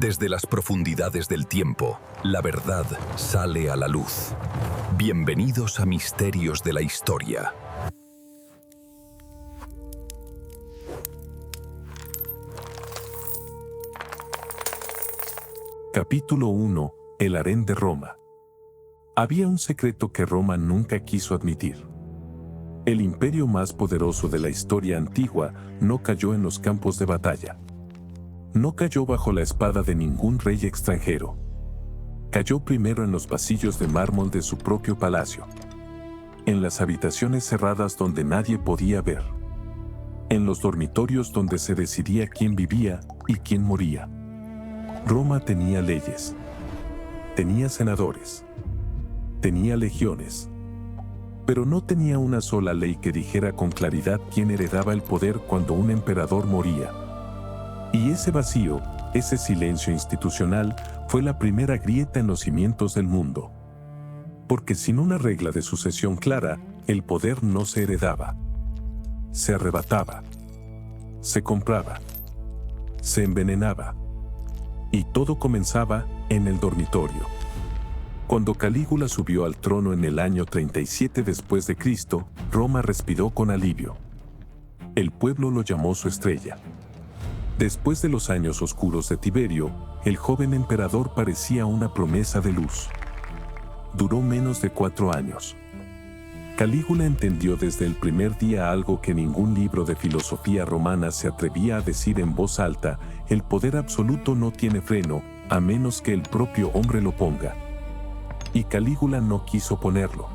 Desde las profundidades del tiempo, la verdad sale a la luz. Bienvenidos a Misterios de la Historia. Capítulo 1. El harén de Roma. Había un secreto que Roma nunca quiso admitir. El imperio más poderoso de la historia antigua no cayó en los campos de batalla. No cayó bajo la espada de ningún rey extranjero. Cayó primero en los pasillos de mármol de su propio palacio. En las habitaciones cerradas donde nadie podía ver. En los dormitorios donde se decidía quién vivía y quién moría. Roma tenía leyes. Tenía senadores. Tenía legiones. Pero no tenía una sola ley que dijera con claridad quién heredaba el poder cuando un emperador moría. Y ese vacío, ese silencio institucional, fue la primera grieta en los cimientos del mundo. Porque sin una regla de sucesión clara, el poder no se heredaba. Se arrebataba. Se compraba. Se envenenaba. Y todo comenzaba en el dormitorio. Cuando Calígula subió al trono en el año 37 después de Cristo, Roma respiró con alivio. El pueblo lo llamó su estrella. Después de los años oscuros de Tiberio, el joven emperador parecía una promesa de luz. Duró menos de 4 años. Calígula entendió desde el primer día algo que ningún libro de filosofía romana se atrevía a decir en voz alta: el poder absoluto no tiene freno, a menos que el propio hombre lo ponga. Y Calígula no quiso ponerlo.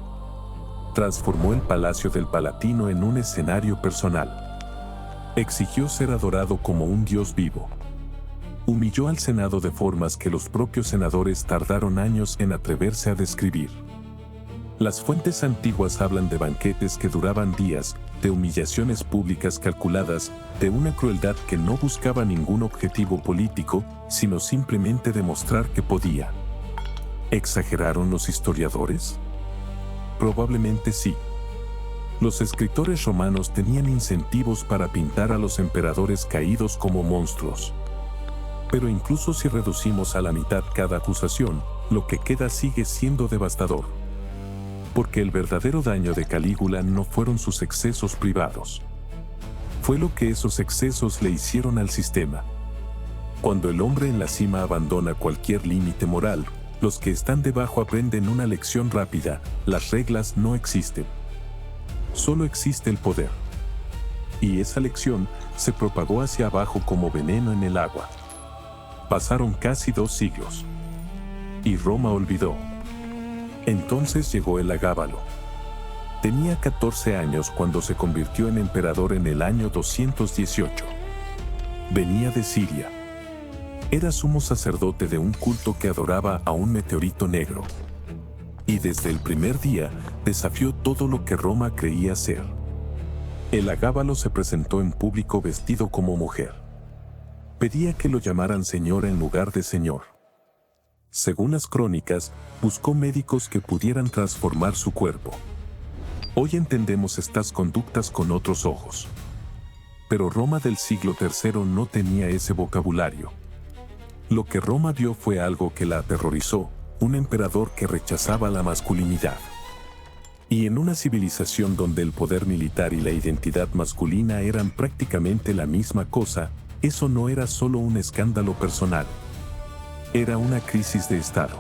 Transformó el palacio del Palatino en un escenario personal. Exigió ser adorado como un dios vivo. Humilló al Senado de formas que los propios senadores tardaron años en atreverse a describir. Las fuentes antiguas hablan de banquetes que duraban días, de humillaciones públicas calculadas, de una crueldad que no buscaba ningún objetivo político, sino simplemente demostrar que podía. ¿Exageraron los historiadores? Probablemente sí. Los escritores romanos tenían incentivos para pintar a los emperadores caídos como monstruos. Pero incluso si reducimos a la mitad cada acusación, lo que queda sigue siendo devastador. Porque el verdadero daño de Calígula no fueron sus excesos privados. Fue lo que esos excesos le hicieron al sistema. Cuando el hombre en la cima abandona cualquier límite moral, los que están debajo aprenden una lección rápida: las reglas no existen. Solo existe el poder. Y esa lección se propagó hacia abajo como veneno en el agua. Pasaron casi 2 siglos. Y Roma olvidó. Entonces llegó el Agábalo. Tenía 14 años cuando se convirtió en emperador en el año 218. Venía de Siria. Era sumo sacerdote de un culto que adoraba a un meteorito negro. Y desde el primer día desafió todo lo que Roma creía ser. El Agábalo se presentó en público vestido como mujer. Pedía que lo llamaran señora en lugar de señor. Según las crónicas, buscó médicos que pudieran transformar su cuerpo. Hoy entendemos estas conductas con otros ojos. Pero Roma del siglo III no tenía ese vocabulario. Lo que Roma vio fue algo que la aterrorizó: un emperador que rechazaba la masculinidad. Y en una civilización donde el poder militar y la identidad masculina eran prácticamente la misma cosa, eso no era solo un escándalo personal. Era una crisis de Estado.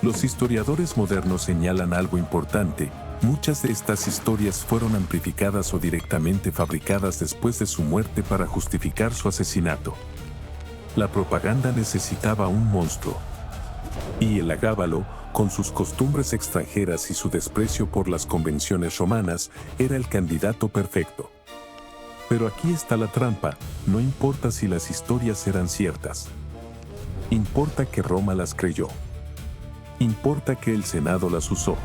Los historiadores modernos señalan algo importante: muchas de estas historias fueron amplificadas o directamente fabricadas después de su muerte para justificar su asesinato. La propaganda necesitaba un monstruo. Y el Agábalo, con sus costumbres extranjeras y su desprecio por las convenciones romanas, era el candidato perfecto. Pero aquí está la trampa: no importa si las historias eran ciertas. Importa que Roma las creyó. Importa que el Senado las usó.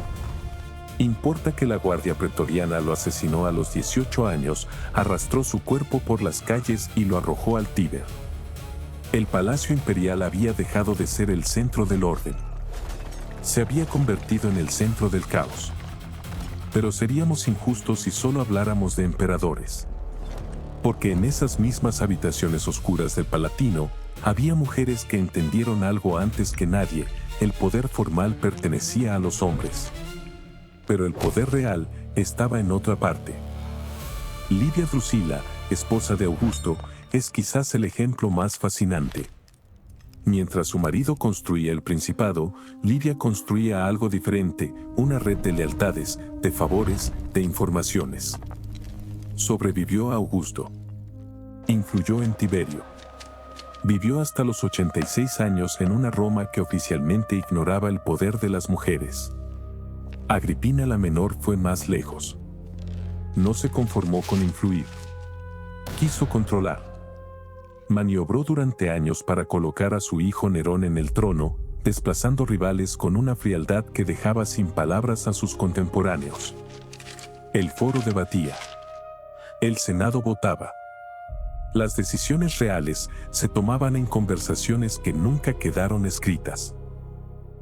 Importa que la Guardia Pretoriana lo asesinó a los 18 años, arrastró su cuerpo por las calles y lo arrojó al Tíber. El Palacio Imperial había dejado de ser el centro del orden. Se había convertido en el centro del caos. Pero seríamos injustos si solo habláramos de emperadores. Porque en esas mismas habitaciones oscuras del Palatino, Había mujeres que entendieron algo antes que nadie: el poder formal pertenecía a los hombres. Pero el poder real estaba en otra parte. Livia Drusila, esposa de Augusto, es quizás el ejemplo más fascinante. Mientras su marido construía el principado, Livia construía algo diferente: una red de lealtades, de favores, de informaciones. Sobrevivió a Augusto. Influyó en Tiberio. Vivió hasta los 86 años en una Roma que oficialmente ignoraba el poder de las mujeres. Agripina la Menor fue más lejos. No se conformó con influir. Quiso controlar. Maniobró durante años para colocar a su hijo Nerón en el trono, desplazando rivales con una frialdad que dejaba sin palabras a sus contemporáneos. El foro debatía. El Senado votaba. Las decisiones reales se tomaban en conversaciones que nunca quedaron escritas.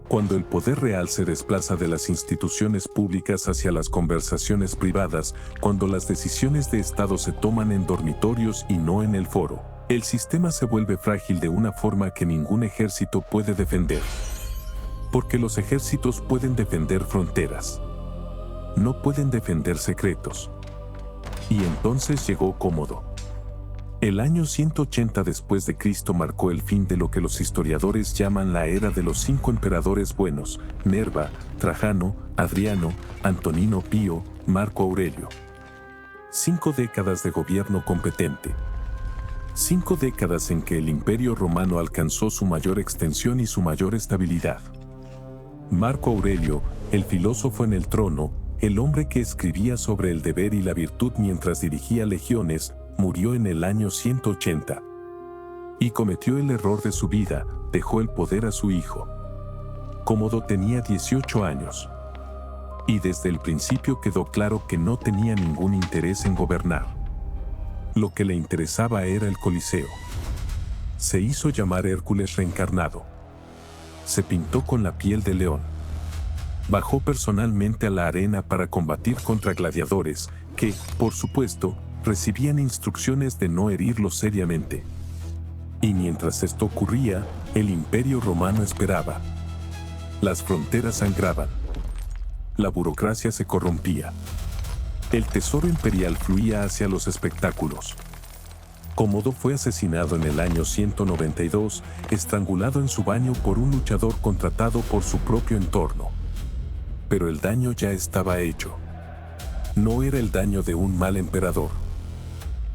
Cuando el poder real se desplaza de las instituciones públicas hacia las conversaciones privadas, cuando las decisiones de Estado se toman en dormitorios y no en el foro, el sistema se vuelve frágil de una forma que ningún ejército puede defender. Porque los ejércitos pueden defender fronteras. No pueden defender secretos. Y entonces llegó Cómodo. El año 180 después de Cristo marcó el fin de lo que los historiadores llaman la era de los 5 emperadores buenos: Nerva, Trajano, Adriano, Antonino Pío, Marco Aurelio. 5 décadas de gobierno competente. 5 décadas en que el Imperio Romano alcanzó su mayor extensión y su mayor estabilidad. Marco Aurelio, el filósofo en el trono, el hombre que escribía sobre el deber y la virtud mientras dirigía legiones, murió en el año 180. Y cometió el error de su vida: dejó el poder a su hijo. Cómodo tenía 18 años. Y desde el principio quedó claro que no tenía ningún interés en gobernar. Lo que le interesaba era el Coliseo. Se hizo llamar Hércules reencarnado. Se pintó con la piel de león. Bajó personalmente a la arena para combatir contra gladiadores que, por supuesto, recibían instrucciones de no herirlos seriamente. Y mientras esto ocurría, el Imperio Romano esperaba. Las fronteras sangraban. La burocracia se corrompía. El tesoro imperial fluía hacia los espectáculos. Cómodo fue asesinado en el año 192, estrangulado en su baño por un luchador contratado por su propio entorno. Pero el daño ya estaba hecho. No era el daño de un mal emperador.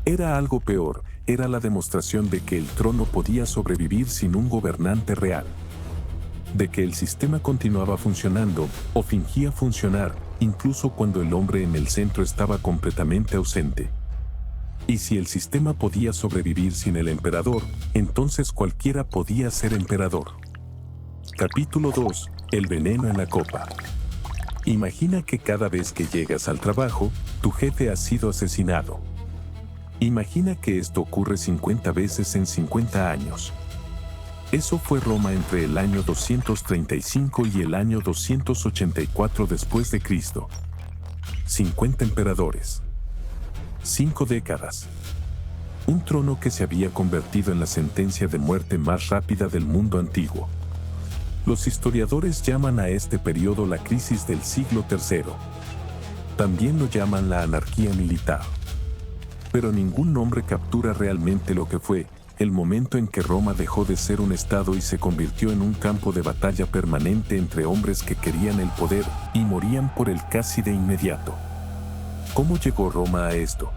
Era algo peor: era la demostración de que el trono podía sobrevivir sin un gobernante real. De que el sistema continuaba funcionando, o fingía funcionar, incluso cuando el hombre en el centro estaba completamente ausente. Y si el sistema podía sobrevivir sin el emperador, entonces cualquiera podía ser emperador. Capítulo 2. El veneno en la copa. Imagina que cada vez que llegas al trabajo, tu jefe ha sido asesinado. Imagina que esto ocurre 50 veces en 50 años. Eso fue Roma entre el año 235 y el año 284 después de Cristo. 50 emperadores. 5 décadas. Un trono que se había convertido en la sentencia de muerte más rápida del mundo antiguo. Los historiadores llaman a este periodo la crisis del siglo III. También lo llaman la anarquía militar. Pero ningún nombre captura realmente lo que fue el momento en que Roma dejó de ser un estado y se convirtió en un campo de batalla permanente entre hombres que querían el poder y morían por él casi de inmediato. ¿Cómo llegó Roma a esto?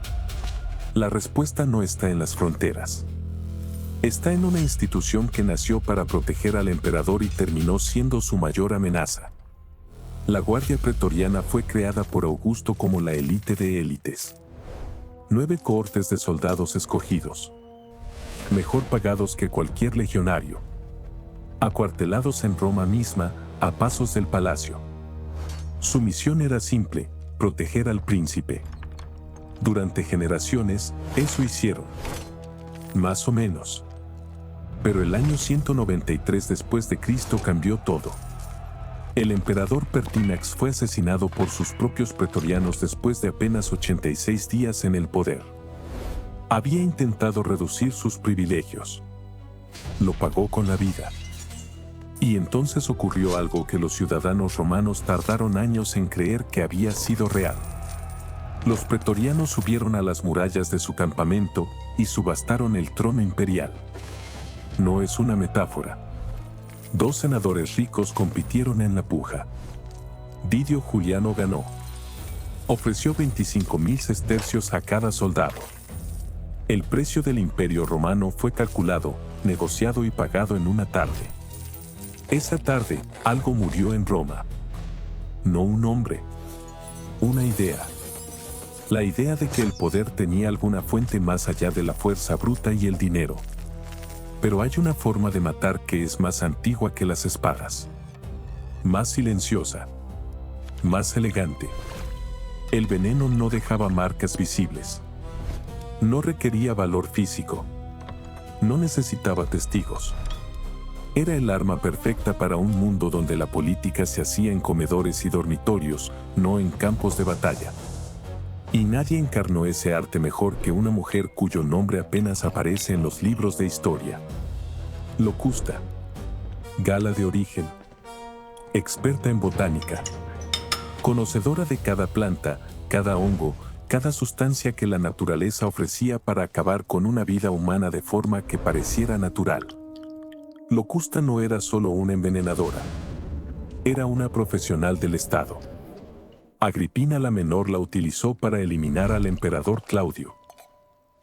La respuesta no está en las fronteras. Está en una institución que nació para proteger al emperador y terminó siendo su mayor amenaza. La Guardia Pretoriana fue creada por Augusto como la élite de élites. 9 cohortes de soldados escogidos, mejor pagados que cualquier legionario, acuartelados en Roma misma, a pasos del palacio. Su misión era simple: proteger al príncipe. Durante generaciones, eso hicieron. Más o menos. Pero el año 193 después de Cristo cambió todo. El emperador Pertinax fue asesinado por sus propios pretorianos después de apenas 86 días en el poder. Había intentado reducir sus privilegios. lo pagó con la vida. Y entonces ocurrió algo que los ciudadanos romanos tardaron años en creer que había sido real. Los pretorianos subieron a las murallas de su campamento y subastaron el trono imperial. No es una metáfora. 2 senadores ricos compitieron en la puja. Didio Juliano ganó. Ofreció 25.000 sestercios a cada soldado. El precio del Imperio Romano fue calculado, negociado y pagado en una tarde. Esa tarde, algo murió en Roma. No un hombre, una idea. La idea de que el poder tenía alguna fuente más allá de la fuerza bruta y el dinero. Pero hay una forma de matar que es más antigua que las espadas. Más silenciosa. Más elegante. El veneno no dejaba marcas visibles. No requería valor físico. No necesitaba testigos. Era el arma perfecta para un mundo donde la política se hacía en comedores y dormitorios, no en campos de batalla. Y nadie encarnó ese arte mejor que una mujer cuyo nombre apenas aparece en los libros de historia. Locusta. Gala de origen. Experta en botánica. Conocedora de cada planta, cada hongo, cada sustancia que la naturaleza ofrecía para acabar con una vida humana de forma que pareciera natural. Locusta no era solo una envenenadora. Era una profesional del Estado. Agripina la Menor la utilizó para eliminar al emperador Claudio.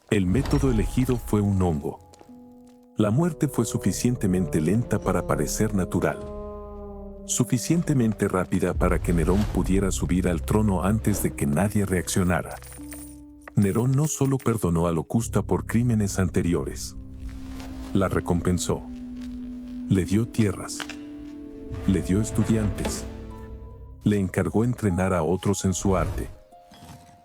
El método elegido fue un hongo. La muerte fue suficientemente lenta para parecer natural. Suficientemente rápida para que Nerón pudiera subir al trono antes de que nadie reaccionara. Nerón no solo perdonó a Locusta por crímenes anteriores. La recompensó. Le dio tierras. Le dio estudiantes. Le encargó entrenar a otros en su arte.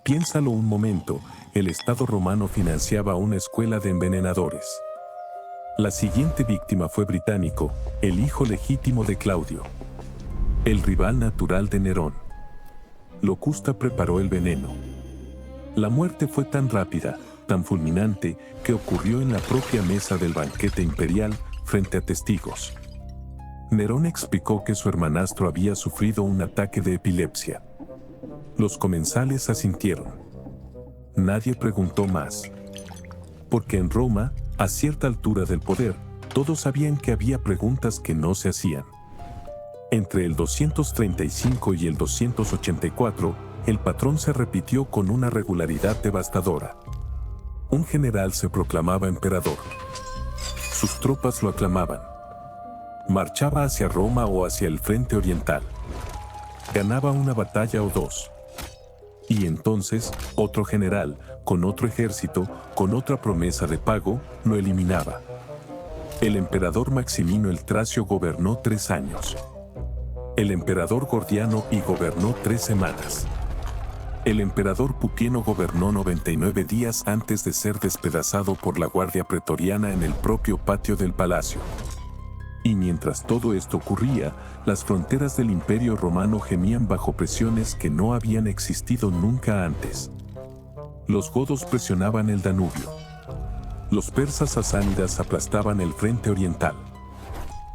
Piénsalo un momento, el Estado romano financiaba una escuela de envenenadores. La siguiente víctima fue Británico, el hijo legítimo de Claudio. El rival natural de Nerón. Locusta preparó el veneno. La muerte fue tan rápida, tan fulminante, que ocurrió en la propia mesa del banquete imperial, frente a testigos. Nerón explicó que su hermanastro había sufrido un ataque de epilepsia. Los comensales asintieron. Nadie preguntó más. Porque en Roma, a cierta altura del poder, todos sabían que había preguntas que no se hacían. Entre el 235 y el 284, el patrón se repitió con una regularidad devastadora. Un general se proclamaba emperador. Sus tropas lo aclamaban. Marchaba hacia Roma o hacia el frente oriental. Ganaba una batalla o dos. Y entonces, otro general, con otro ejército, con otra promesa de pago, lo eliminaba. El emperador Maximino el Tracio gobernó 3 años. El emperador Gordiano y gobernó 3 semanas. El emperador Pupieno gobernó 99 días antes de ser despedazado por la guardia pretoriana en el propio patio del palacio. Y mientras todo esto ocurría, las fronteras del Imperio Romano gemían bajo presiones que no habían existido nunca antes. Los godos presionaban el Danubio. Los persas sasánidas aplastaban el frente oriental.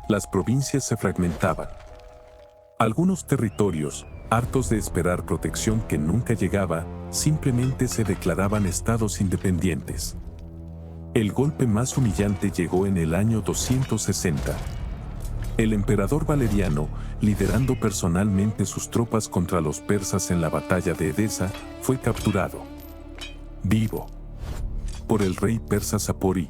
Las provincias se fragmentaban. Algunos territorios, hartos de esperar protección que nunca llegaba, simplemente se declaraban estados independientes. El golpe más humillante llegó en el año 260. El emperador Valeriano, liderando personalmente sus tropas contra los persas en la batalla de Edesa, fue capturado. Vivo. Por el rey persa Sapori.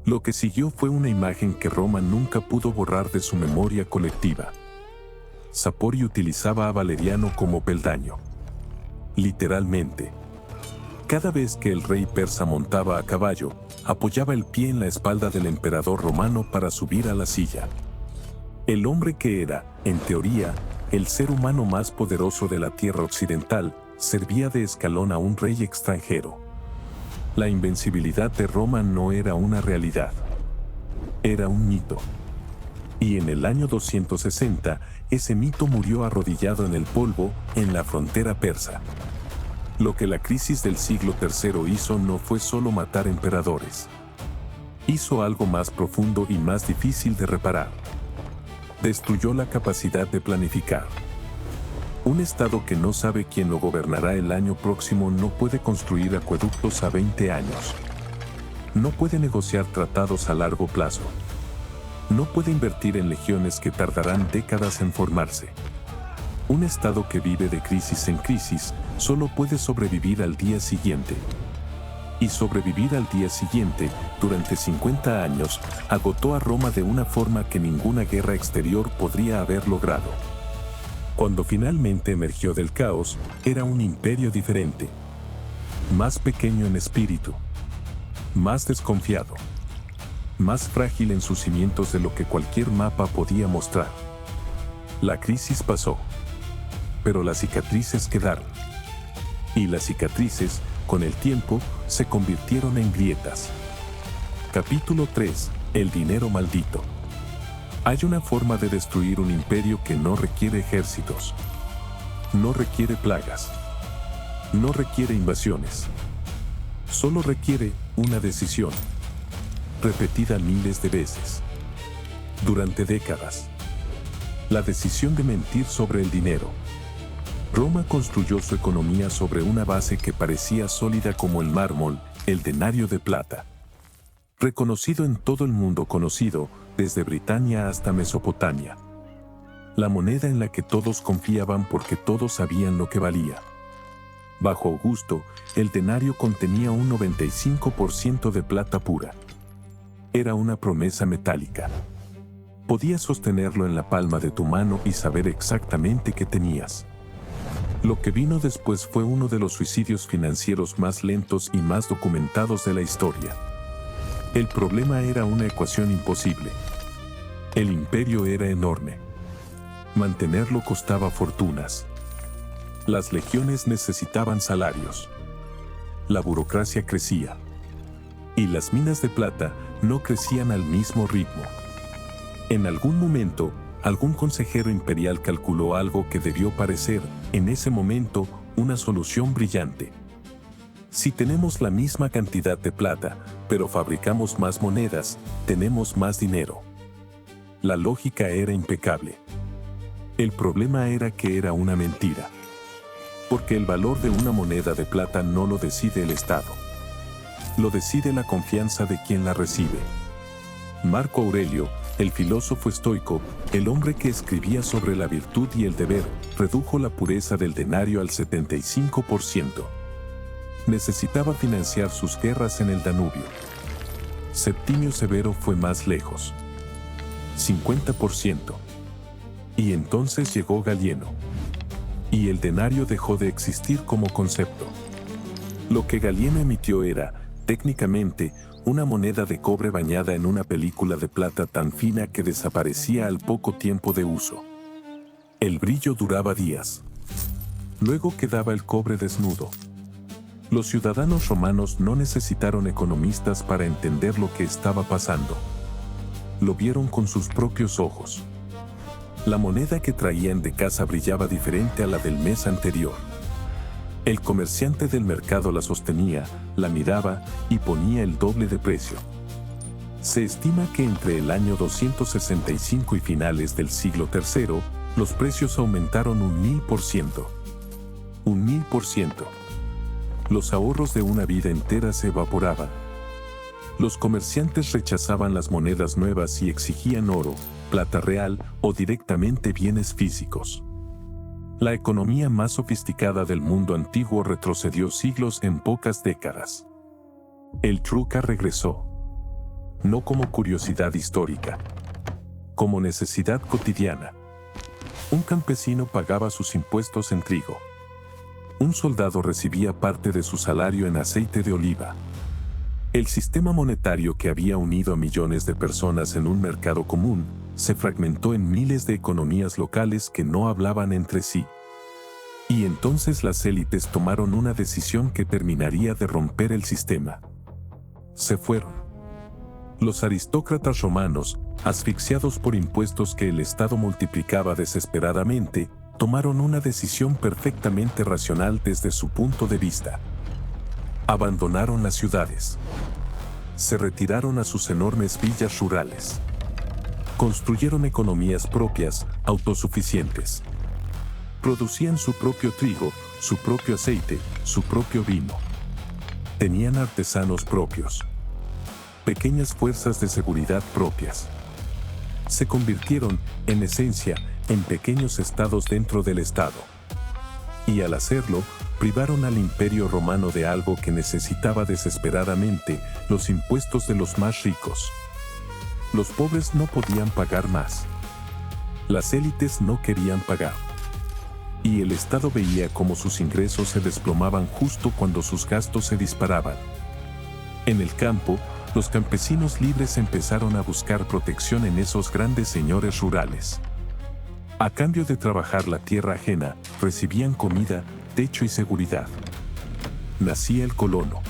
Lo que siguió fue una imagen que Roma nunca pudo borrar de su memoria colectiva. Sapori utilizaba a Valeriano como peldaño. Literalmente. Cada vez que el rey persa montaba a caballo, apoyaba el pie en la espalda del emperador romano para subir a la silla. El hombre que era, en teoría, el ser humano más poderoso de la tierra occidental, servía de escalón a un rey extranjero. La invencibilidad de Roma no era una realidad. Era un mito. Y en el año 260, ese mito murió arrodillado en el polvo, en la frontera persa. Lo que la crisis del siglo III hizo no fue solo matar emperadores. Hizo algo más profundo y más difícil de reparar. Destruyó la capacidad de planificar. Un Estado que no sabe quién lo gobernará el año próximo no puede construir acueductos a 20 años. No puede negociar tratados a largo plazo. No puede invertir en legiones que tardarán décadas en formarse. Un Estado que vive de crisis en crisis solo puede sobrevivir al día siguiente. Y sobrevivir al día siguiente, durante 50 años, agotó a Roma de una forma que ninguna guerra exterior podría haber logrado. Cuando finalmente emergió del caos, era un imperio diferente. Más pequeño en espíritu. Más desconfiado. Más frágil en sus cimientos de lo que cualquier mapa podía mostrar. La crisis pasó. Pero las cicatrices quedaron. Y las cicatrices, con el tiempo, se convirtieron en grietas. Capítulo 3. El dinero maldito. Hay una forma de destruir un imperio que no requiere ejércitos. No requiere plagas. No requiere invasiones. Solo requiere una decisión. Repetida miles de veces. Durante décadas. La decisión de mentir sobre el dinero. Roma construyó su economía sobre una base que parecía sólida como el mármol, el denario de plata. Reconocido en todo el mundo conocido, desde Britania hasta Mesopotamia. La moneda en la que todos confiaban porque todos sabían lo que valía. Bajo Augusto, el denario contenía un 95% de plata pura. Era una promesa metálica. Podías sostenerlo en la palma de tu mano y saber exactamente qué tenías. Lo que vino después fue uno de los suicidios financieros más lentos y más documentados de la historia. El problema era una ecuación imposible. El imperio era enorme. Mantenerlo costaba fortunas. Las legiones necesitaban salarios. La burocracia crecía. Y las minas de plata no crecían al mismo ritmo. En algún momento, algún consejero imperial calculó algo que debió parecer, en ese momento, una solución brillante. Si tenemos la misma cantidad de plata, pero fabricamos más monedas, tenemos más dinero. La lógica era impecable. El problema era que era una mentira. Porque el valor de una moneda de plata no lo decide el Estado. Lo decide la confianza de quien la recibe. Marco Aurelio, el filósofo estoico, el hombre que escribía sobre la virtud y el deber, redujo la pureza del denario al 75%. Necesitaba financiar sus guerras en el Danubio. Septimio Severo fue más lejos. 50%. Y entonces llegó Galieno. Y el denario dejó de existir como concepto. Lo que Galieno emitió era, técnicamente, una moneda de cobre bañada en una película de plata tan fina que desaparecía al poco tiempo de uso. El brillo duraba días. Luego quedaba el cobre desnudo. Los ciudadanos romanos no necesitaron economistas para entender lo que estaba pasando. Lo vieron con sus propios ojos. La moneda que traían de casa brillaba diferente a la del mes anterior. El comerciante del mercado la sostenía, la miraba y ponía el doble de precio. Se estima que entre el año 265 y finales del siglo III, los precios aumentaron un 1000%. Un 1000%. Los ahorros de una vida entera se evaporaban. Los comerciantes rechazaban las monedas nuevas y exigían oro, plata real o directamente bienes físicos. La economía más sofisticada del mundo antiguo retrocedió siglos en pocas décadas. El truca regresó. No como curiosidad histórica, como necesidad cotidiana. Un campesino pagaba sus impuestos en trigo. Un soldado recibía parte de su salario en aceite de oliva. El sistema monetario que había unido a millones de personas en un mercado común, se fragmentó en miles de economías locales que no hablaban entre sí. Y entonces las élites tomaron una decisión que terminaría de romper el sistema. Se fueron. Los aristócratas romanos, asfixiados por impuestos que el Estado multiplicaba desesperadamente, tomaron una decisión perfectamente racional desde su punto de vista. Abandonaron las ciudades. se retiraron a sus enormes villas rurales. Construyeron economías propias, autosuficientes. Producían su propio trigo, su propio aceite, su propio vino. Tenían artesanos propios. Pequeñas fuerzas de seguridad propias. Se convirtieron, en esencia, en pequeños estados dentro del Estado. Y al hacerlo, privaron al Imperio Romano de algo que necesitaba desesperadamente: los impuestos de los más ricos. Los pobres no podían pagar más. Las élites no querían pagar. Y el Estado veía cómo sus ingresos se desplomaban justo cuando sus gastos se disparaban. En el campo, los campesinos libres empezaron a buscar protección en esos grandes señores rurales. A cambio de trabajar la tierra ajena, recibían comida, techo y seguridad. Nacía el colono.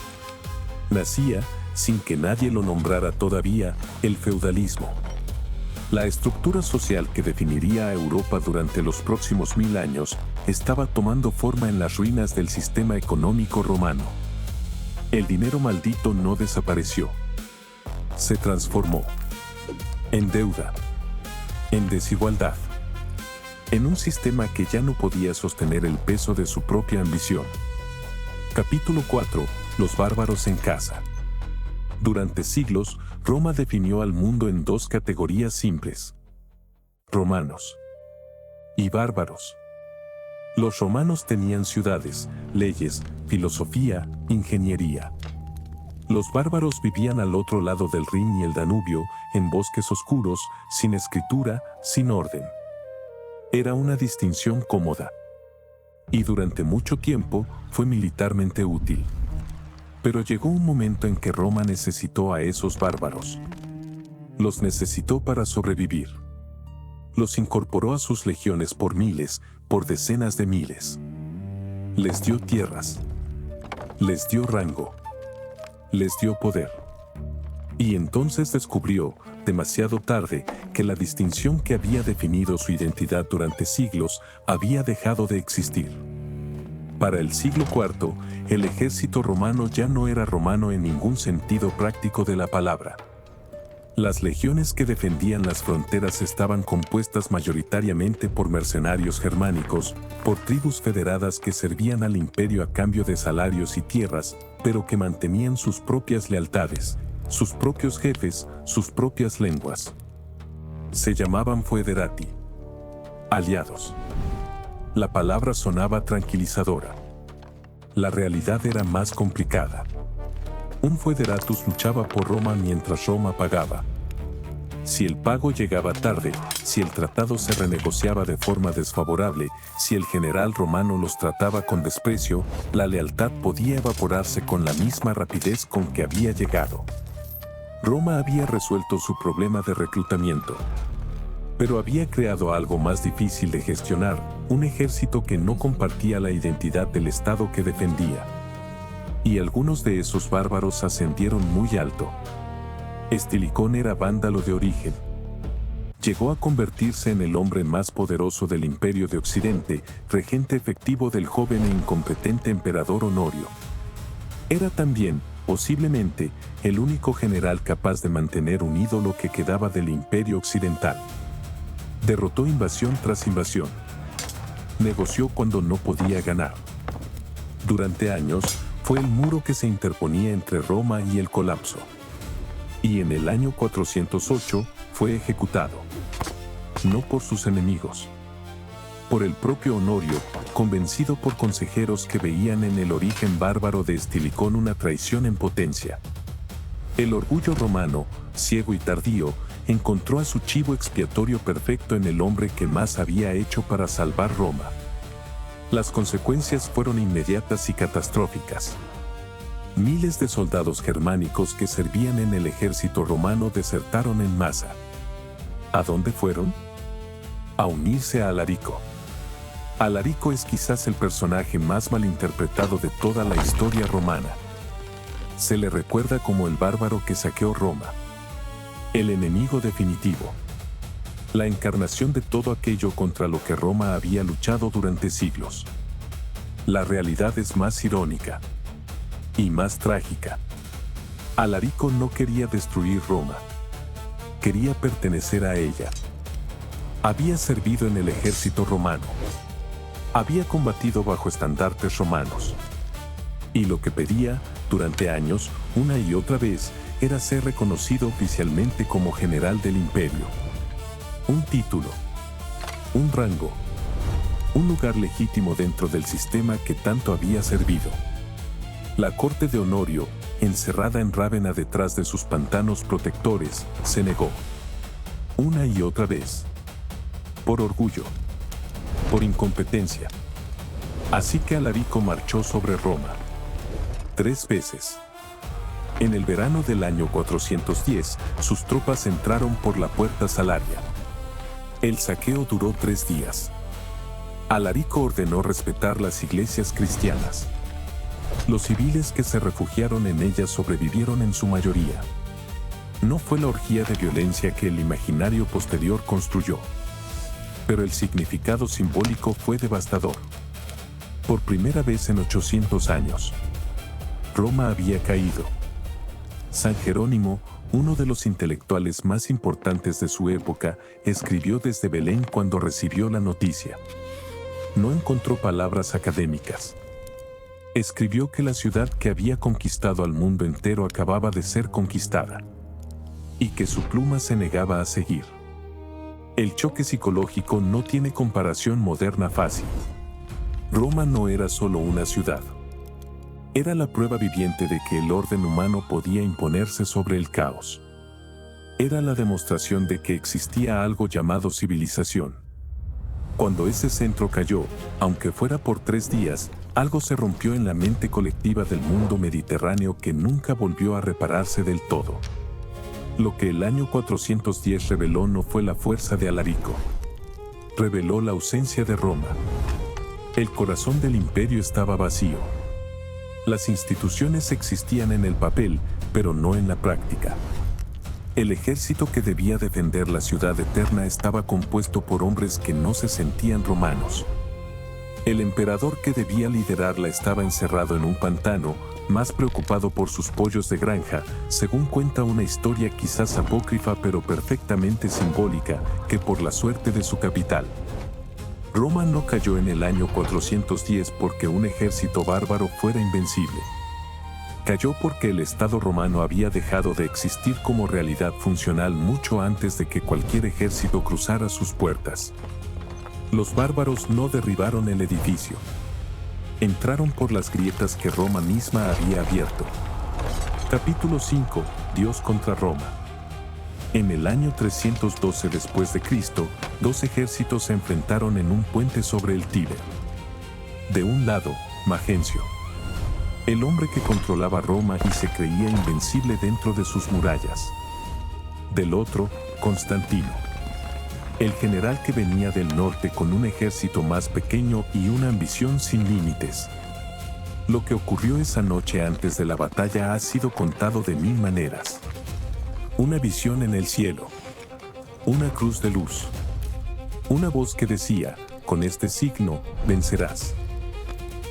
Nacía, sin que nadie lo nombrara todavía, el feudalismo. La estructura social que definiría a Europa durante los próximos 1000 años estaba tomando forma en las ruinas del sistema económico romano. El dinero maldito no desapareció. Se transformó en deuda, en desigualdad, en un sistema que ya no podía sostener el peso de su propia ambición. Capítulo 4. Los bárbaros en casa. Durante siglos, Roma definió al mundo en dos categorías simples: romanos y bárbaros. Los romanos tenían ciudades, leyes, filosofía, ingeniería. Los bárbaros vivían al otro lado del Rin y el Danubio, en bosques oscuros, sin escritura, sin orden. Era una distinción cómoda. Y durante mucho tiempo fue militarmente útil. Pero llegó un momento en que Roma necesitó a esos bárbaros. Los necesitó para sobrevivir. Los incorporó a sus legiones por miles, por decenas de miles. Les dio tierras. Les dio rango. Les dio poder. Y entonces descubrió, demasiado tarde, que la distinción que había definido su identidad durante siglos había dejado de existir. Para el siglo IV, el ejército romano ya no era romano en ningún sentido práctico de la palabra. Las legiones que defendían las fronteras estaban compuestas mayoritariamente por mercenarios germánicos, por tribus federadas que servían al imperio a cambio de salarios y tierras, pero que mantenían sus propias lealtades, sus propios jefes, sus propias lenguas. Se llamaban foederati, aliados. La palabra sonaba tranquilizadora. La realidad era más complicada. Un foederatus luchaba por Roma mientras Roma pagaba. Si el pago llegaba tarde, si el tratado se renegociaba de forma desfavorable, si el general romano los trataba con desprecio, la lealtad podía evaporarse con la misma rapidez con que había llegado. Roma había resuelto su problema de reclutamiento. Pero había creado algo más difícil de gestionar: un ejército que no compartía la identidad del Estado que defendía. Y algunos de esos bárbaros ascendieron muy alto. Estilicón era vándalo de origen. Llegó a convertirse en el hombre más poderoso del Imperio de Occidente, regente efectivo del joven e incompetente emperador Honorio. Era también, posiblemente, el único general capaz de mantener unido lo que quedaba del Imperio Occidental. Derrotó invasión tras invasión. Negoció cuando no podía ganar. Durante años, fue el muro que se interponía entre Roma y el colapso. Y en el año 408 fue ejecutado. No por sus enemigos. Por el propio Honorio, convencido por consejeros que veían en el origen bárbaro de Estilicón una traición en potencia. El orgullo romano, ciego y tardío, encontró a su chivo expiatorio perfecto en el hombre que más había hecho para salvar Roma. Las consecuencias fueron inmediatas y catastróficas. Miles de soldados germánicos que servían en el ejército romano desertaron en masa. ¿A dónde fueron? A unirse a Alarico. Alarico es quizás el personaje más malinterpretado de toda la historia romana. Se le recuerda como el bárbaro que saqueó Roma. El enemigo definitivo. La encarnación de todo aquello contra lo que Roma había luchado durante siglos. La realidad es más irónica y más trágica. Alarico no quería destruir Roma. Quería pertenecer a ella. Había servido en el ejército romano. Había combatido bajo estandartes romanos. Y lo que pedía, durante años, una y otra vez, era ser reconocido oficialmente como general del imperio. Un título. Un rango. Un lugar legítimo dentro del sistema que tanto había servido. La corte de Honorio, encerrada en Rávena detrás de sus pantanos protectores, se negó. Una y otra vez. Por orgullo. Por incompetencia. Así que Alarico marchó sobre Roma. 3 veces. En el verano del año 410, sus tropas entraron por la Puerta Salaria. El saqueo duró 3 días. Alarico ordenó respetar las iglesias cristianas. Los civiles que se refugiaron en ellas sobrevivieron en su mayoría. No fue la orgía de violencia que el imaginario posterior construyó. Pero el significado simbólico fue devastador. Por primera vez en 800 años, Roma había caído. San Jerónimo, uno de los intelectuales más importantes de su época, escribió desde Belén cuando recibió la noticia. No encontró palabras académicas. Escribió que la ciudad que había conquistado al mundo entero acababa de ser conquistada. Y que su pluma se negaba a seguir. El choque psicológico no tiene comparación moderna fácil. Roma no era solo una ciudad. Era la prueba viviente de que el orden humano podía imponerse sobre el caos. Era la demostración de que existía algo llamado civilización. Cuando ese centro cayó, aunque fuera por 3 días, algo se rompió en la mente colectiva del mundo mediterráneo que nunca volvió a repararse del todo. Lo que el año 410 reveló no fue la fuerza de Alarico. Reveló la ausencia de Roma. El corazón del imperio estaba vacío. Las instituciones existían en el papel, pero no en la práctica. El ejército que debía defender la ciudad eterna estaba compuesto por hombres que no se sentían romanos. El emperador que debía liderarla estaba encerrado en un pantano, más preocupado por sus pollos de granja, según cuenta una historia quizás apócrifa pero perfectamente simbólica, que por la suerte de su capital. Roma no cayó en el año 410 porque un ejército bárbaro fuera invencible. Cayó porque el Estado romano había dejado de existir como realidad funcional mucho antes de que cualquier ejército cruzara sus puertas. Los bárbaros no derribaron el edificio. Entraron por las grietas que Roma misma había abierto. Capítulo 5. Dios contra Roma. En el año 312 después de Cristo, 2 ejércitos se enfrentaron en un puente sobre el Tíber. De un lado, Magencio, el hombre que controlaba Roma y se creía invencible dentro de sus murallas. Del otro, Constantino, el general que venía del norte con un ejército más pequeño y una ambición sin límites. Lo que ocurrió esa noche antes de la batalla ha sido contado de 1000 maneras. Una visión en el cielo. Una cruz de luz. Una voz que decía, con este signo, vencerás.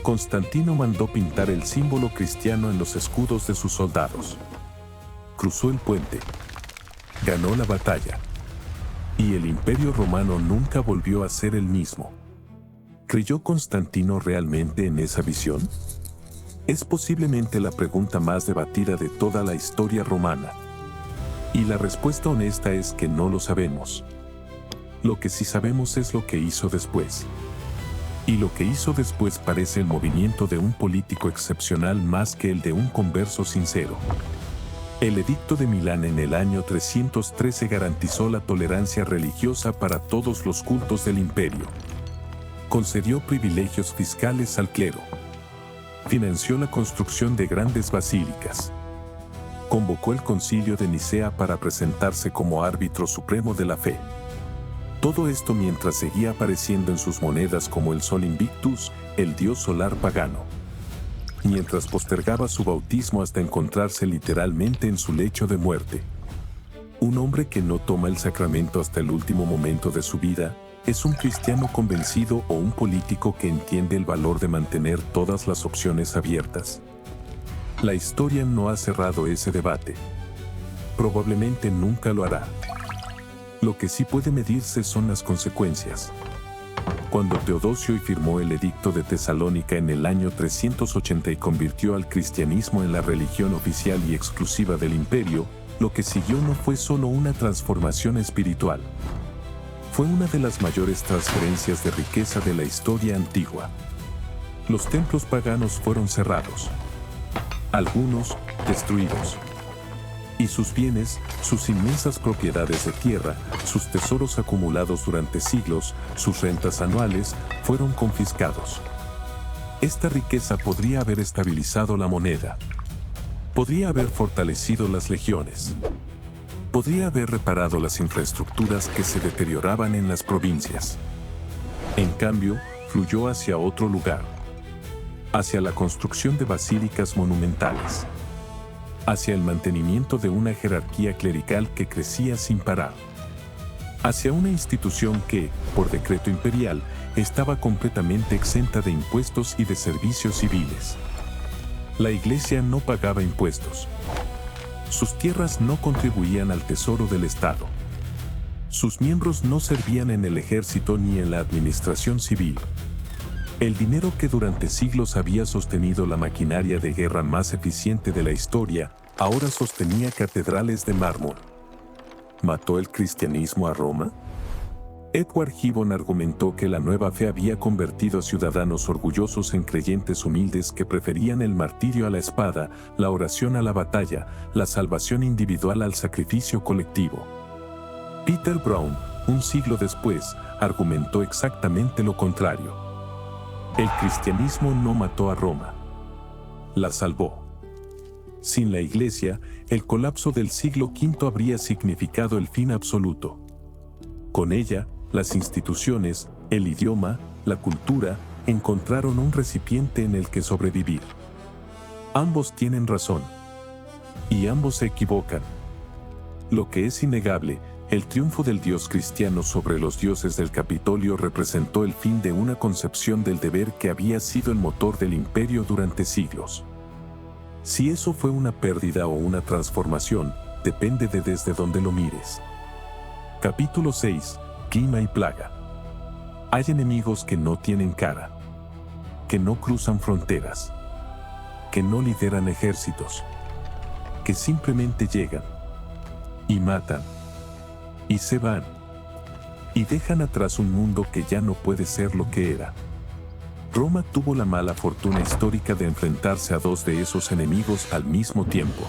Constantino mandó pintar el símbolo cristiano en los escudos de sus soldados. Cruzó el puente. Ganó la batalla. Y el Imperio Romano nunca volvió a ser el mismo. ¿Creyó Constantino realmente en esa visión? Es posiblemente la pregunta más debatida de toda la historia romana. Y la respuesta honesta es que no lo sabemos. Lo que sí sabemos es lo que hizo después. Y lo que hizo después parece el movimiento de un político excepcional más que el de un converso sincero. El Edicto de Milán en el año 313 garantizó la tolerancia religiosa para todos los cultos del imperio. Concedió privilegios fiscales al clero. Financió la construcción de grandes basílicas. Convocó el Concilio de Nicea para presentarse como árbitro supremo de la fe. Todo esto mientras seguía apareciendo en sus monedas como el Sol Invictus, el dios solar pagano. Mientras postergaba su bautismo hasta encontrarse literalmente en su lecho de muerte. Un hombre que no toma el sacramento hasta el último momento de su vida, ¿es un cristiano convencido o un político que entiende el valor de mantener todas las opciones abiertas? La historia no ha cerrado ese debate. Probablemente nunca lo hará. Lo que sí puede medirse son las consecuencias. Cuando Teodosio firmó el Edicto de Tesalónica en el año 380 y convirtió al cristianismo en la religión oficial y exclusiva del imperio, lo que siguió no fue solo una transformación espiritual. Fue una de las mayores transferencias de riqueza de la historia antigua. Los templos paganos fueron cerrados. Algunos destruidos. Y sus bienes, sus inmensas propiedades de tierra, sus tesoros acumulados durante siglos, sus rentas anuales, fueron confiscados. Esta riqueza podría haber estabilizado la moneda. Podría haber fortalecido las legiones. Podría haber reparado las infraestructuras que se deterioraban en las provincias. En cambio, fluyó hacia otro lugar. Hacia la construcción de basílicas monumentales. Hacia el mantenimiento de una jerarquía clerical que crecía sin parar. Hacia una institución que, por decreto imperial, estaba completamente exenta de impuestos y de servicios civiles. La Iglesia no pagaba impuestos. Sus tierras no contribuían al tesoro del Estado. Sus miembros no servían en el ejército ni en la administración civil. El dinero que durante siglos había sostenido la maquinaria de guerra más eficiente de la historia, ahora sostenía catedrales de mármol. ¿Mató el cristianismo a Roma? Edward Gibbon argumentó que la nueva fe había convertido a ciudadanos orgullosos en creyentes humildes que preferían el martirio a la espada, la oración a la batalla, la salvación individual al sacrificio colectivo. Peter Brown, un siglo después, argumentó exactamente lo contrario. El cristianismo no mató a Roma. La salvó. Sin la Iglesia, el colapso del siglo V habría significado el fin absoluto. Con ella, las instituciones, el idioma, la cultura, encontraron un recipiente en el que sobrevivir. Ambos tienen razón. Y ambos se equivocan. Lo que es innegable, el triunfo del Dios cristiano sobre los dioses del Capitolio representó el fin de una concepción del deber que había sido el motor del imperio durante siglos. Si eso fue una pérdida o una transformación, depende de desde donde lo mires. Capítulo 6. Clima y plaga. Hay enemigos que no tienen cara, que no cruzan fronteras, que no lideran ejércitos, que simplemente llegan y matan y se van y dejan atrás un mundo que ya no puede ser lo que era. Roma tuvo la mala fortuna histórica de enfrentarse a dos de esos enemigos al mismo tiempo.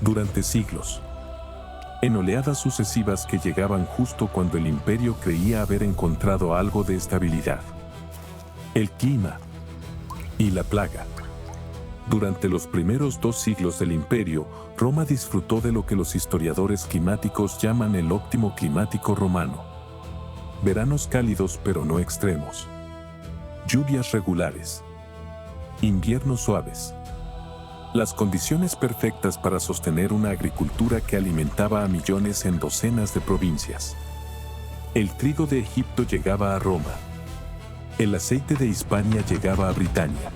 Durante siglos. En oleadas sucesivas que llegaban justo cuando el imperio creía haber encontrado algo de estabilidad. El clima y la plaga. Durante los primeros 2 siglos del imperio, Roma disfrutó de lo que los historiadores climáticos llaman el óptimo climático romano. Veranos cálidos pero no extremos. Lluvias regulares. Inviernos suaves. Las condiciones perfectas para sostener una agricultura que alimentaba a millones en docenas de provincias. El trigo de Egipto llegaba a Roma. El aceite de Hispania llegaba a Britania.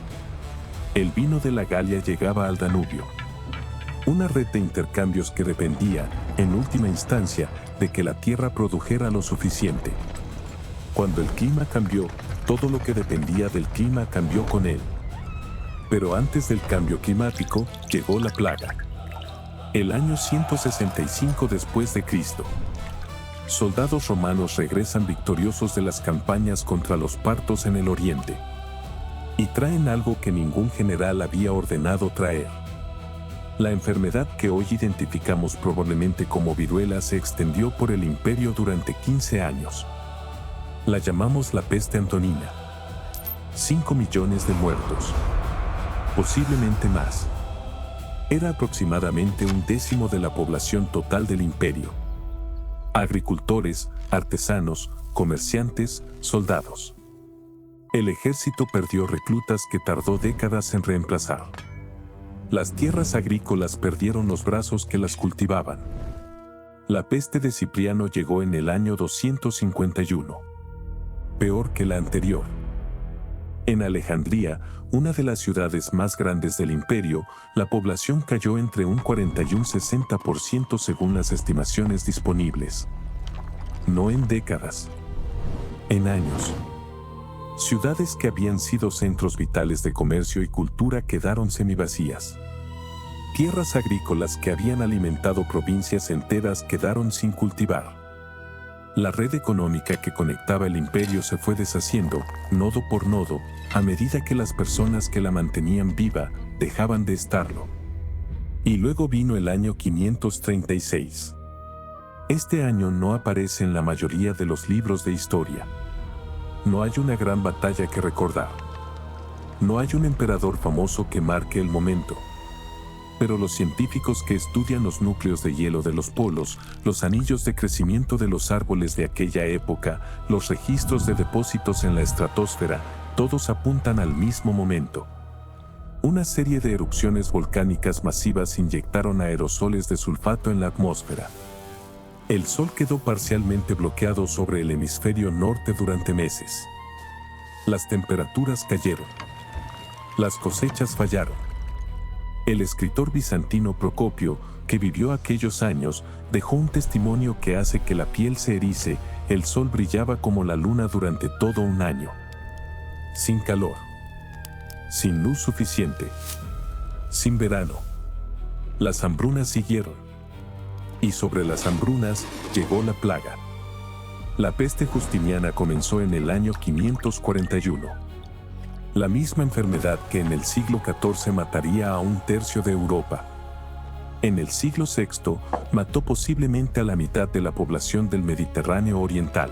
El vino de la Galia llegaba al Danubio. Una red de intercambios que dependía, en última instancia, de que la tierra produjera lo suficiente. Cuando el clima cambió, todo lo que dependía del clima cambió con él. Pero antes del cambio climático, llegó la plaga. El año 165 después de Cristo. Soldados romanos regresan victoriosos de las campañas contra los partos en el oriente. Y traen algo que ningún general había ordenado traer. La enfermedad que hoy identificamos probablemente como viruela se extendió por el imperio durante 15 años. La llamamos la peste antonina. 5 millones de muertos. Posiblemente más. Era aproximadamente 1/10 de la población total del imperio. Agricultores, artesanos, comerciantes, soldados. El ejército perdió reclutas que tardó décadas en reemplazar. Las tierras agrícolas perdieron los brazos que las cultivaban. La peste de Cipriano llegó en el año 251. Peor que la anterior. En Alejandría, una de las ciudades más grandes del imperio, la población cayó entre un 40 y un 60% según las estimaciones disponibles. No en décadas, en años. Ciudades que habían sido centros vitales de comercio y cultura quedaron semivacías. Tierras agrícolas que habían alimentado provincias enteras quedaron sin cultivar. La red económica que conectaba el imperio se fue deshaciendo, nodo por nodo, a medida que las personas que la mantenían viva dejaban de estarlo. Y luego vino el año 536. Este año no aparece en la mayoría de los libros de historia. No hay una gran batalla que recordar. No hay un emperador famoso que marque el momento. Pero los científicos que estudian los núcleos de hielo de los polos, los anillos de crecimiento de los árboles de aquella época, los registros de depósitos en la estratosfera, todos apuntan al mismo momento. Una serie de erupciones volcánicas masivas inyectaron aerosoles de sulfato en la atmósfera. El sol quedó parcialmente bloqueado sobre el hemisferio norte durante meses. Las temperaturas cayeron. Las cosechas fallaron. El escritor bizantino Procopio, que vivió aquellos años, dejó un testimonio que hace que la piel se erice. El sol brillaba como la luna durante todo un año. Sin calor. Sin luz suficiente. Sin verano. Las hambrunas siguieron. Y sobre las hambrunas llegó la plaga. La peste justiniana comenzó en el año 541. La misma enfermedad que en el siglo XIV mataría a un tercio de Europa. En el siglo VI mató posiblemente a la mitad de la población del Mediterráneo oriental.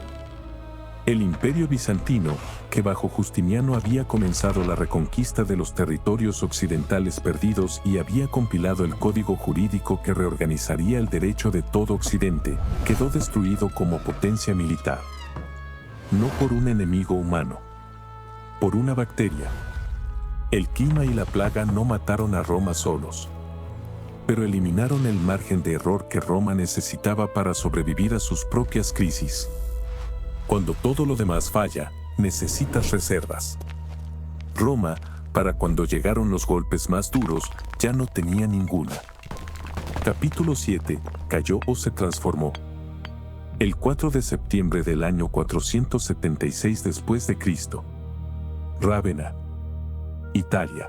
El imperio bizantino, que bajo Justiniano había comenzado la reconquista de los territorios occidentales perdidos y había compilado el código jurídico que reorganizaría el derecho de todo Occidente, quedó destruido como potencia militar. No por un enemigo humano. Por una bacteria. El clima y la plaga no mataron a Roma solos, pero eliminaron el margen de error que Roma necesitaba para sobrevivir a sus propias crisis. Cuando todo lo demás falla, necesitas reservas. Roma, para cuando llegaron los golpes más duros, ya no tenía ninguna. Capítulo 7. Cayó o se transformó. El 4 de septiembre del año 476 después de Cristo. Rávena, Italia.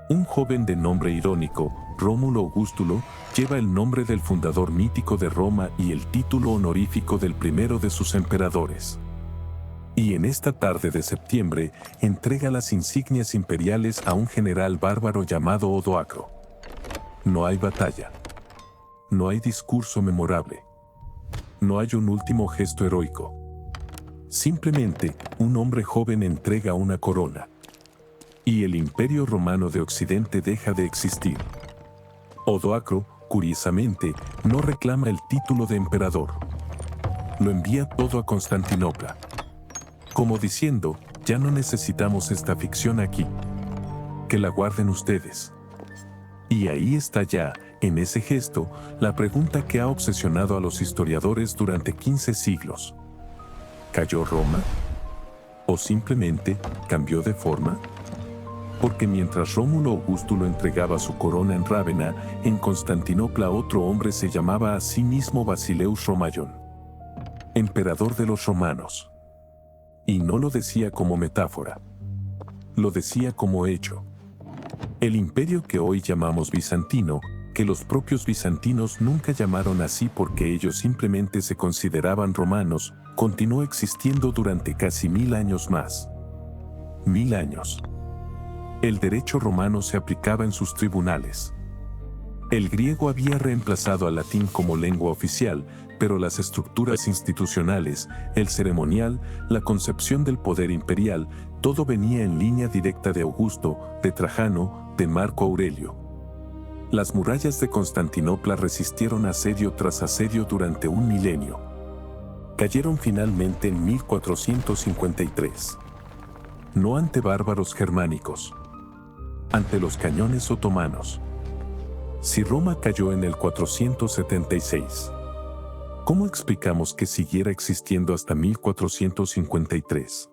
Un joven de nombre irónico, Rómulo Augustulo, lleva el nombre del fundador mítico de Roma y el título honorífico del primero de sus emperadores. Y en esta tarde de septiembre entrega las insignias imperiales a un general bárbaro llamado Odoacro. No hay batalla. No hay discurso memorable. No hay un último gesto heroico. Simplemente, un hombre joven entrega una corona. Y el Imperio Romano de Occidente deja de existir. Odoacro, curiosamente, no reclama el título de emperador. Lo envía todo a Constantinopla. Como diciendo, ya no necesitamos esta ficción aquí. Que la guarden ustedes. Y ahí está ya, en ese gesto, la pregunta que ha obsesionado a los historiadores durante 15 siglos. ¿Cayó Roma? ¿O simplemente cambió de forma? Porque mientras Rómulo Augustulo entregaba su corona en Rávena, en Constantinopla otro hombre se llamaba a sí mismo Basileus Romaion, emperador de los romanos. Y no lo decía como metáfora. Lo decía como hecho. El imperio que hoy llamamos bizantino, que los propios bizantinos nunca llamaron así porque ellos simplemente se consideraban romanos, continuó existiendo durante casi 1000 años más. 1000 años. El derecho romano se aplicaba en sus tribunales. El griego había reemplazado al latín como lengua oficial, pero las estructuras institucionales, el ceremonial, la concepción del poder imperial, todo venía en línea directa de Augusto, de Trajano, de Marco Aurelio. Las murallas de Constantinopla resistieron asedio tras asedio durante un milenio. Cayeron finalmente en 1453. No ante bárbaros germánicos. Ante los cañones otomanos. Si Roma cayó en el 476, ¿cómo explicamos que siguiera existiendo hasta 1453?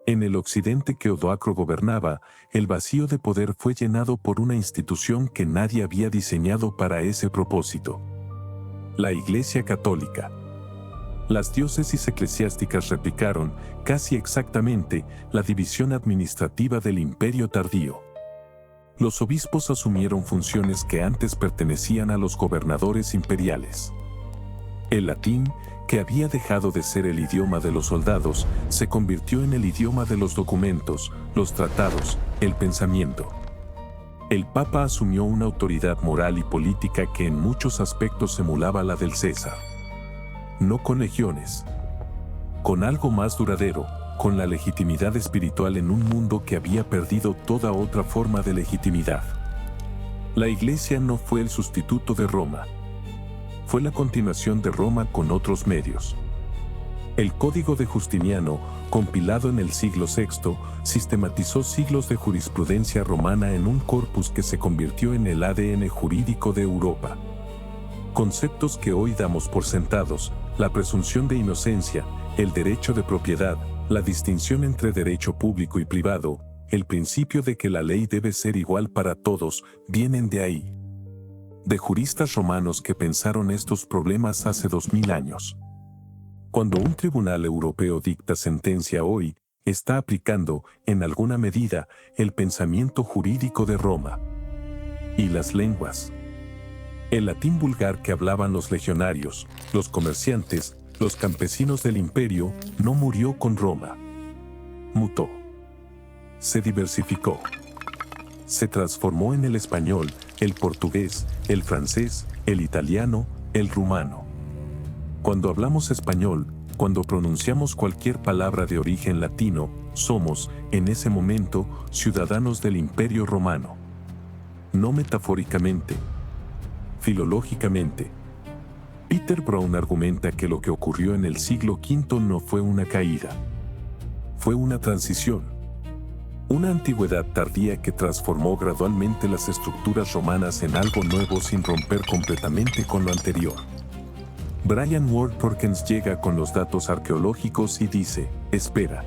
En el occidente que Odoacro gobernaba, el vacío de poder fue llenado por una institución que nadie había diseñado para ese propósito: la Iglesia Católica. Las diócesis eclesiásticas replicaron, casi exactamente, la división administrativa del Imperio tardío. Los obispos asumieron funciones que antes pertenecían a los gobernadores imperiales. El latín, que había dejado de ser el idioma de los soldados, se convirtió en el idioma de los documentos, los tratados, el pensamiento. El Papa asumió una autoridad moral y política que en muchos aspectos emulaba la del César. No con legiones, con algo más duradero, con la legitimidad espiritual en un mundo que había perdido toda otra forma de legitimidad. La Iglesia no fue el sustituto de Roma. Fue la continuación de Roma con otros medios. El Código de Justiniano, compilado en el siglo VI, sistematizó siglos de jurisprudencia romana en un corpus que se convirtió en el ADN jurídico de Europa. Conceptos que hoy damos por sentados: la presunción de inocencia, el derecho de propiedad, la distinción entre derecho público y privado, el principio de que la ley debe ser igual para todos, vienen de ahí. De juristas romanos que pensaron estos problemas hace 2000 años. Cuando un tribunal europeo dicta sentencia hoy, está aplicando, en alguna medida, el pensamiento jurídico de Roma. ¿Y las lenguas? El latín vulgar que hablaban los legionarios, los comerciantes, los campesinos del imperio, no murió con Roma. Mutó. Se diversificó. Se transformó en el español, el portugués, el francés, el italiano, el rumano. Cuando hablamos español, cuando pronunciamos cualquier palabra de origen latino, somos, en ese momento, ciudadanos del Imperio Romano. No metafóricamente, filológicamente. Peter Brown argumenta que lo que ocurrió en el siglo V no fue una caída. Fue una transición. Una antigüedad tardía que transformó gradualmente las estructuras romanas en algo nuevo sin romper completamente con lo anterior. Brian Ward Perkins llega con los datos arqueológicos y dice: espera.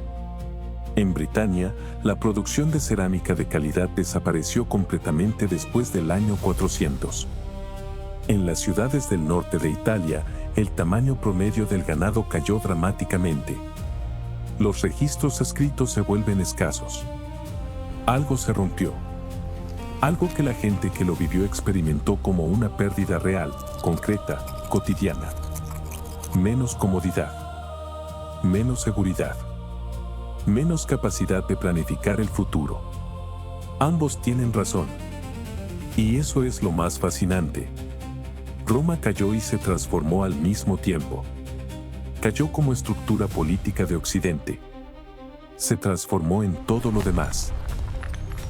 En Britania, la producción de cerámica de calidad desapareció completamente después del año 400. En las ciudades del norte de Italia, el tamaño promedio del ganado cayó dramáticamente. Los registros escritos se vuelven escasos. Algo se rompió. Algo que la gente que lo vivió experimentó como una pérdida real, concreta, cotidiana. Menos comodidad. Menos seguridad. Menos capacidad de planificar el futuro. Ambos tienen razón. Y eso es lo más fascinante. Roma cayó y se transformó al mismo tiempo. Cayó como estructura política de Occidente. Se transformó en todo lo demás.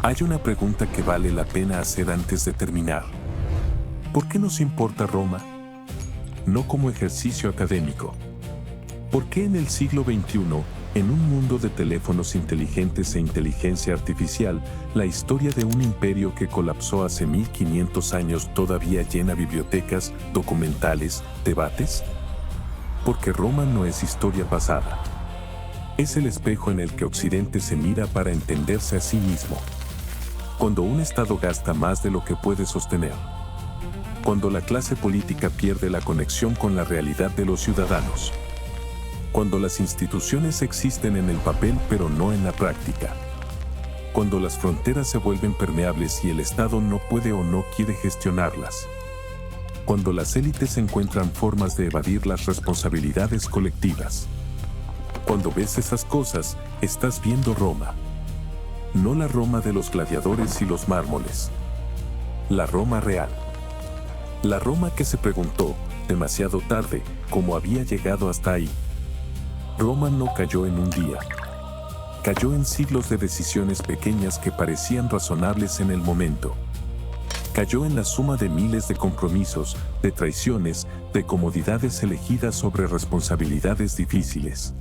Hay una pregunta que vale la pena hacer antes de terminar. ¿Por qué nos importa Roma? No como ejercicio académico. ¿Por qué en el siglo XXI, en un mundo de teléfonos inteligentes e inteligencia artificial, la historia de un imperio que colapsó hace 1500 años todavía llena bibliotecas, documentales, debates? Porque Roma no es historia pasada. Es el espejo en el que Occidente se mira para entenderse a sí mismo. Cuando un Estado gasta más de lo que puede sostener. Cuando la clase política pierde la conexión con la realidad de los ciudadanos. Cuando las instituciones existen en el papel pero no en la práctica. Cuando las fronteras se vuelven permeables y el Estado no puede o no quiere gestionarlas. Cuando las élites encuentran formas de evadir las responsabilidades colectivas. Cuando ves esas cosas, estás viendo Roma. No la Roma de los gladiadores y los mármoles. La Roma real. La Roma que se preguntó, demasiado tarde, cómo había llegado hasta ahí. Roma no cayó en un día. Cayó en siglos de decisiones pequeñas que parecían razonables en el momento. Cayó en la suma de miles de compromisos, de traiciones, de comodidades elegidas sobre responsabilidades difíciles.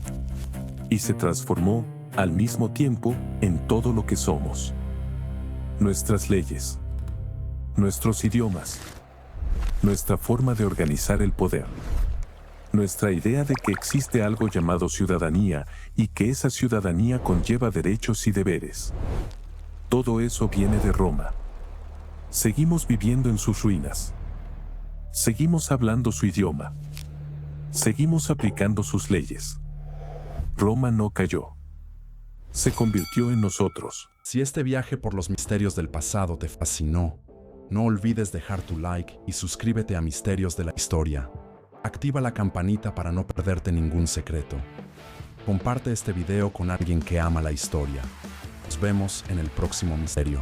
Y se transformó, al mismo tiempo, en todo lo que somos. Nuestras leyes. Nuestros idiomas. Nuestra forma de organizar el poder. Nuestra idea de que existe algo llamado ciudadanía y que esa ciudadanía conlleva derechos y deberes. Todo eso viene de Roma. Seguimos viviendo en sus ruinas. Seguimos hablando su idioma. Seguimos aplicando sus leyes. Roma no cayó. Se convirtió en nosotros. Si este viaje por los misterios del pasado te fascinó, no olvides dejar tu like y suscríbete a Misterios de la Historia. Activa la campanita para no perderte ningún secreto. Comparte este video con alguien que ama la historia. Nos vemos en el próximo misterio.